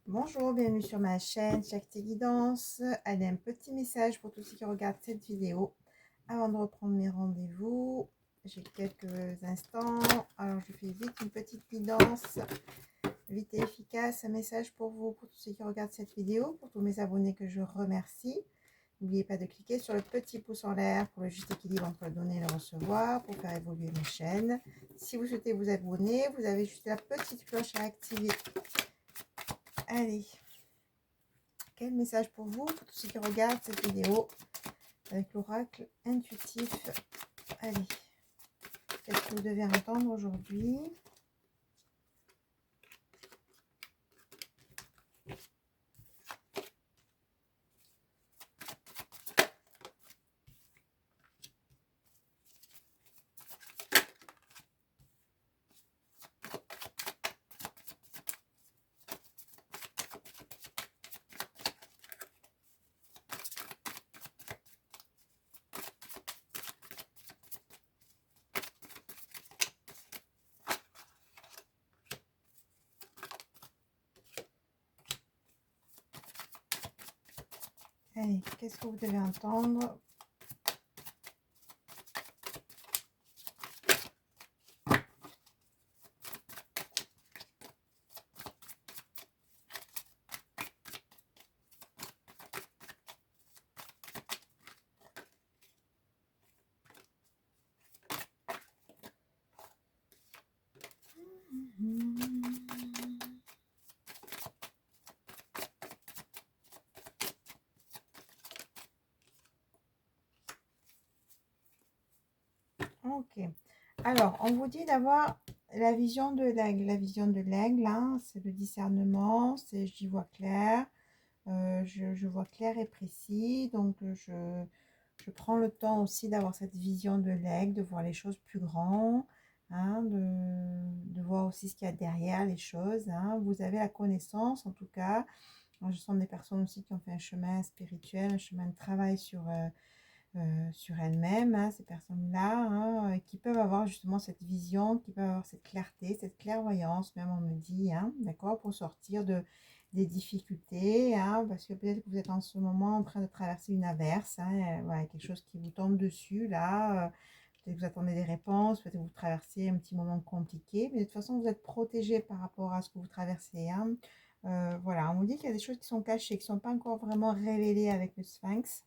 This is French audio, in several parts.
Bonjour, bienvenue sur ma chaîne Shakti Guidance. Allez, un petit message pour tous ceux qui regardent cette vidéo. Avant de reprendre mes rendez-vous, j'ai quelques instants. Alors, je fais vite une petite guidance, vite et efficace. Un message pour vous, pour tous ceux qui regardent cette vidéo, pour tous mes abonnés que je remercie. N'oubliez pas de cliquer sur le petit pouce en l'air pour le juste équilibre entre le donner et le recevoir, pour faire évoluer ma chaîne. Si vous souhaitez vous abonner, vous avez juste la petite cloche à activer. Allez, quel message pour vous, pour tous ceux qui regardent cette vidéo avec l'oracle intuitif. Allez, qu'est-ce que vous devez entendre aujourd'hui? Allez, qu'est-ce que vous devez entendre? Ok. Alors, on vous dit d'avoir la vision de l'aigle. La vision de l'aigle, hein, c'est le discernement, c'est j'y vois clair, je vois clair et précis. Donc, je prends le temps aussi d'avoir cette vision de l'aigle, de voir les choses plus grandes, hein, de voir aussi ce qu'il y a derrière les choses. Hein. Vous avez la connaissance, en tout cas. Alors, je sens des personnes aussi qui ont fait un chemin spirituel, un chemin de travail sur elles-mêmes, hein, ces personnes-là, hein, qui peuvent avoir justement cette vision, qui peuvent avoir cette clarté, cette clairvoyance, même on me dit, hein, d'accord, pour sortir des difficultés, hein, parce que peut-être que vous êtes en ce moment en train de traverser une averse, hein, voilà, quelque chose qui vous tombe dessus, là, peut-être que vous attendez des réponses, peut-être que vous traversez un petit moment compliqué, mais de toute façon, vous êtes protégé par rapport à ce que vous traversez, hein. Voilà, on vous dit qu'il y a des choses qui sont cachées, qui ne sont pas encore vraiment révélées avec le Sphinx.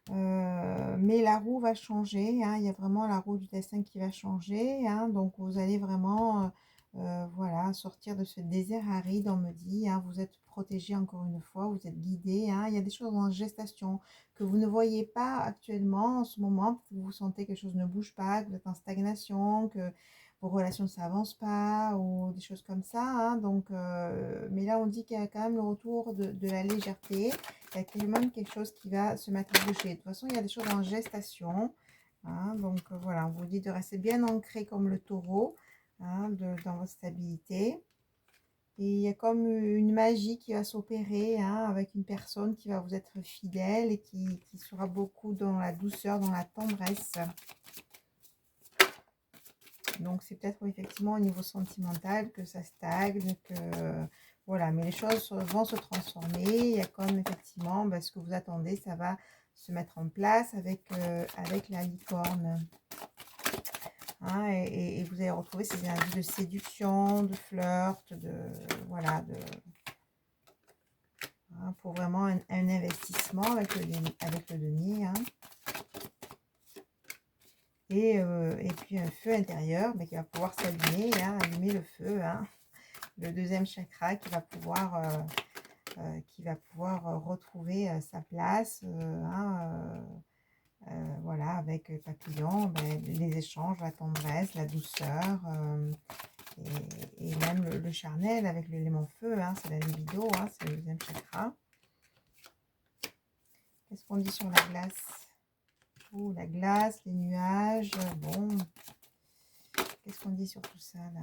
Mais la roue va changer, hein, il y a vraiment la roue du destin qui va changer, hein, donc vous allez vraiment voilà, sortir de ce désert aride, on me dit, hein, vous êtes protégé encore une fois, vous êtes guidé, hein, il y a des choses en gestation que vous ne voyez pas actuellement en ce moment, parce que vous sentez que quelque chose ne bouge pas, que vous êtes en stagnation, que vos relations ne s'avancent pas, ou des choses comme ça, hein, donc, mais là on dit qu'il y a quand même le retour de la légèreté, il y a quand même quelque chose qui va se mettre à bouger. De toute façon, il y a des choses en gestation. Hein, donc voilà, on vous dit de rester bien ancré comme le taureau, hein, dans votre stabilité. Et il y a comme une magie qui va s'opérer, hein, avec une personne qui va vous être fidèle et qui sera beaucoup dans la douceur, dans la tendresse. Donc c'est peut-être effectivement au niveau sentimental que ça stagne, que voilà, mais les choses vont se transformer. Il y a comme effectivement ce que vous attendez, ça va se mettre en place avec la licorne. Hein, et vous allez retrouver ces énergies de séduction, de flirt, voilà, hein, pour vraiment un investissement avec le denier. Hein. Et puis un feu intérieur qui va pouvoir s'allumer, hein, allumer le feu. Hein. Le deuxième chakra qui va pouvoir retrouver sa place, hein, voilà, avec papillon, les échanges, la tendresse, la douceur, et même le charnel avec l'élément feu, hein, c'est la libido, hein, c'est le deuxième chakra. Qu'est-ce qu'on dit sur la glace? Oh, la glace, les nuages, bon, qu'est-ce qu'on dit sur tout ça là?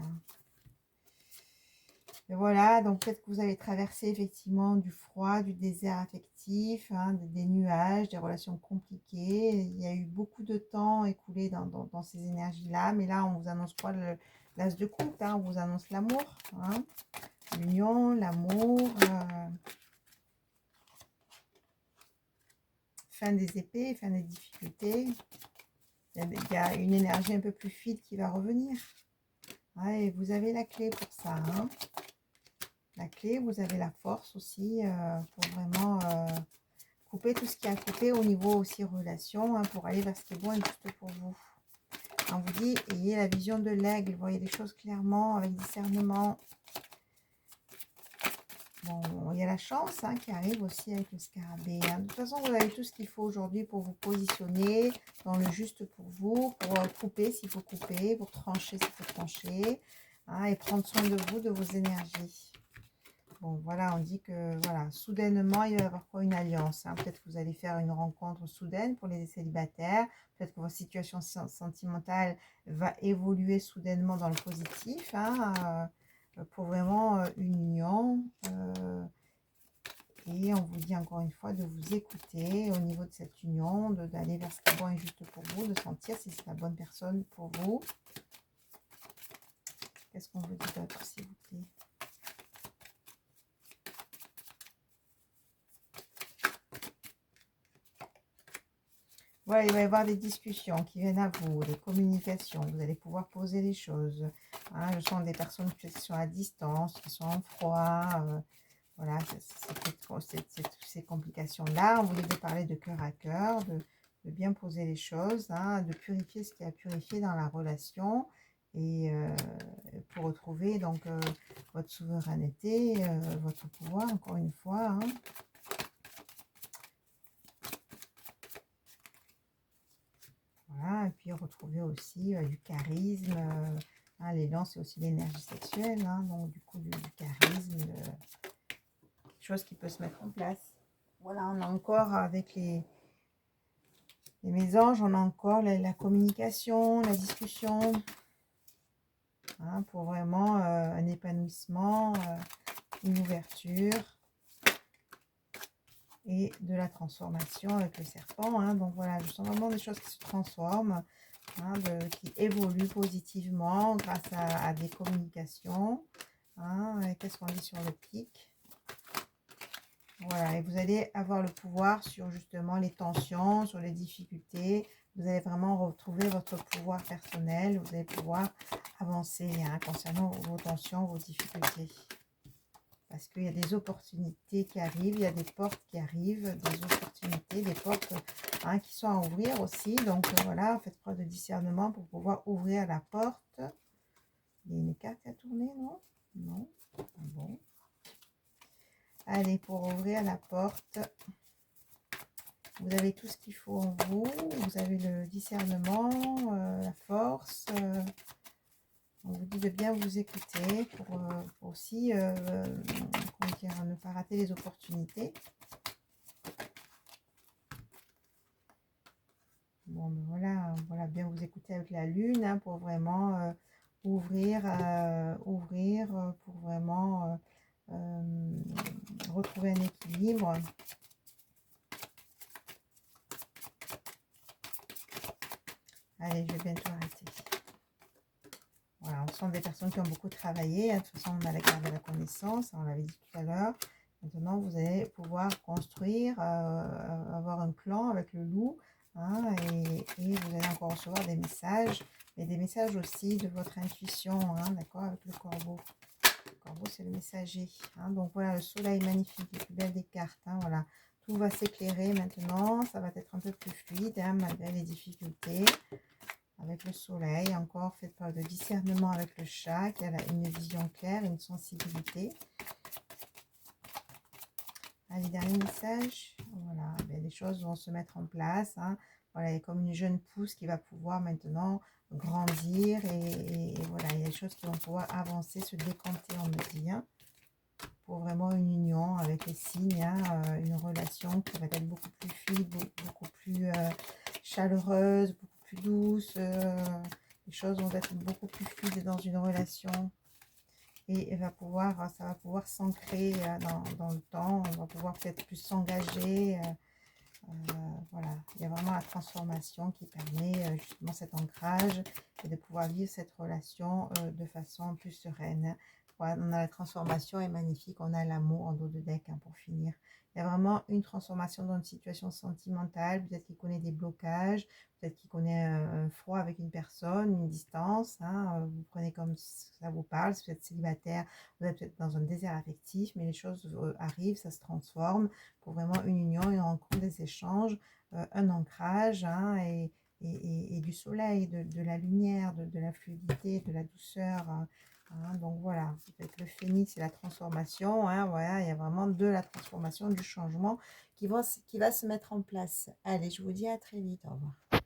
Et voilà, donc peut-être que vous avez traversé effectivement du froid, du désert affectif, hein, des nuages, des relations compliquées. Il y a eu beaucoup de temps écoulé dans ces énergies-là, mais là, on vous annonce quoi? L'as de coupe, hein, on vous annonce l'amour. Hein. l'union, l'amour, fin des épées, fin des difficultés. Il y a une énergie un peu plus fluide qui va revenir. Ouais, et vous avez la clé pour ça. Hein. La clé, vous avez la force aussi pour vraiment couper tout ce qui a coupé au niveau aussi relation, hein, pour aller vers ce qui est bon et juste pour vous. On vous dit, ayez la vision de l'aigle, voyez les choses clairement, avec discernement. Bon, il y a la chance hein, qui arrive aussi avec le scarabée. Hein. De toute façon, vous avez tout ce qu'il faut aujourd'hui pour vous positionner dans le juste pour vous, pour couper s'il faut couper, pour trancher s'il faut trancher, hein, et prendre soin de vous, de vos énergies. Bon, voilà, on dit que, voilà, soudainement, il va y avoir quoi? Une alliance. Hein. Peut-être que vous allez faire une rencontre soudaine pour les célibataires. Peut-être que votre situation sentimentale va évoluer soudainement dans le positif, hein, pour vraiment une union. Et on vous dit encore une fois de vous écouter au niveau de cette union, d'aller vers ce qui est bon et juste pour vous, de sentir si c'est la bonne personne pour vous. Qu'est-ce qu'on vous dit d'autre, s'il vous plaît? Voilà, il va y avoir des discussions qui viennent à vous, des communications, vous allez pouvoir poser les choses. Hein, ce sont des personnes qui sont à distance, qui sont en froid. Voilà, c'est toutes ces complications-là. On voulait parler de cœur à cœur, de bien poser les choses, hein, de purifier ce qui a purifié dans la relation et pour retrouver donc votre souveraineté, votre pouvoir, encore une fois. Hein. Voilà, et puis retrouver aussi du charisme. Hein, l'élan, c'est aussi l'énergie sexuelle, hein, donc du coup du charisme, quelque chose qui peut se mettre en place. Voilà, on a encore avec les mésanges, on a encore la communication, la discussion, hein, pour vraiment un épanouissement, une ouverture et de la transformation avec le serpent. Hein. Donc voilà, je sens vraiment des choses qui se transforment, hein, qui évoluent positivement grâce à des communications. Hein. Qu'est-ce qu'on dit sur le pic? Voilà, et vous allez avoir le pouvoir sur justement les tensions, sur les difficultés. Vous allez vraiment retrouver votre pouvoir personnel. Vous allez pouvoir avancer hein, concernant vos tensions, vos difficultés. Parce qu'il y a des opportunités qui arrivent, il y a des portes qui arrivent, des opportunités, des portes hein, qui sont à ouvrir aussi. Donc voilà, faites preuve de discernement pour pouvoir ouvrir la porte. Il y a une carte à tourner, non? Non? Ah bon. Allez, pour ouvrir la porte, vous avez tout ce qu'il faut en vous. Vous avez le discernement, la force. On vous dit de bien vous écouter pour aussi comment dire, ne pas rater les opportunités. Bon, ben voilà, voilà, bien vous écouter avec la lune hein, pour vraiment ouvrir pour vraiment retrouver un équilibre. Allez, je vais bientôt arrêter. Voilà, on sent des personnes qui ont beaucoup travaillé. Hein. De toute façon, on a la carte de la connaissance, on l'avait dit tout à l'heure. Maintenant, vous allez pouvoir construire, avoir un plan avec le loup. Hein, et vous allez encore recevoir des messages, mais des messages aussi de votre intuition, hein, d'accord, avec le corbeau. Le corbeau, c'est le messager. Hein, donc voilà, le soleil magnifique, les plus belles des cartes. Hein, voilà, tout va s'éclairer maintenant. Ça va être un peu plus fluide, hein, malgré les difficultés. Avec le soleil, encore faites preuve de discernement avec le chat qui a une vision claire, une sensibilité. Allez, dernier message. Voilà, bien, les choses vont se mettre en place. Hein. Voilà, il y a comme une jeune pousse qui va pouvoir maintenant grandir et voilà, il y a des choses qui vont pouvoir avancer, se décanter, on me dit. Hein, pour vraiment une union avec les signes, hein, une relation qui va être beaucoup plus fluide, beaucoup plus chaleureuse, beaucoup plus douce. Les choses vont être beaucoup plus fluides dans une relation. Et ça va pouvoir s'ancrer dans le temps, on va pouvoir peut-être plus s'engager. Voilà, il y a vraiment la transformation qui permet justement cet ancrage et de pouvoir vivre cette relation de façon plus sereine. quoi. On a la transformation est magnifique. On a l'amour en dos de deck, hein, pour finir. Il y a vraiment une transformation dans une situation sentimentale. Peut-être qu'il connaît des blocages. Peut-être qu'il connaît un froid avec une personne, une distance. Hein, vous prenez comme ça vous parle. Si vous êtes célibataire, vous êtes peut-être dans un désert affectif. Mais les choses arrivent, ça se transforme pour vraiment une union, une rencontre, des échanges, un ancrage, hein, et du soleil, de la lumière, de la fluidité, de la douceur. Hein, donc voilà, avec le phénix et la transformation, hein, voilà, il y a vraiment de la transformation, du changement qui va se mettre en place. Allez, je vous dis à très vite. Au revoir.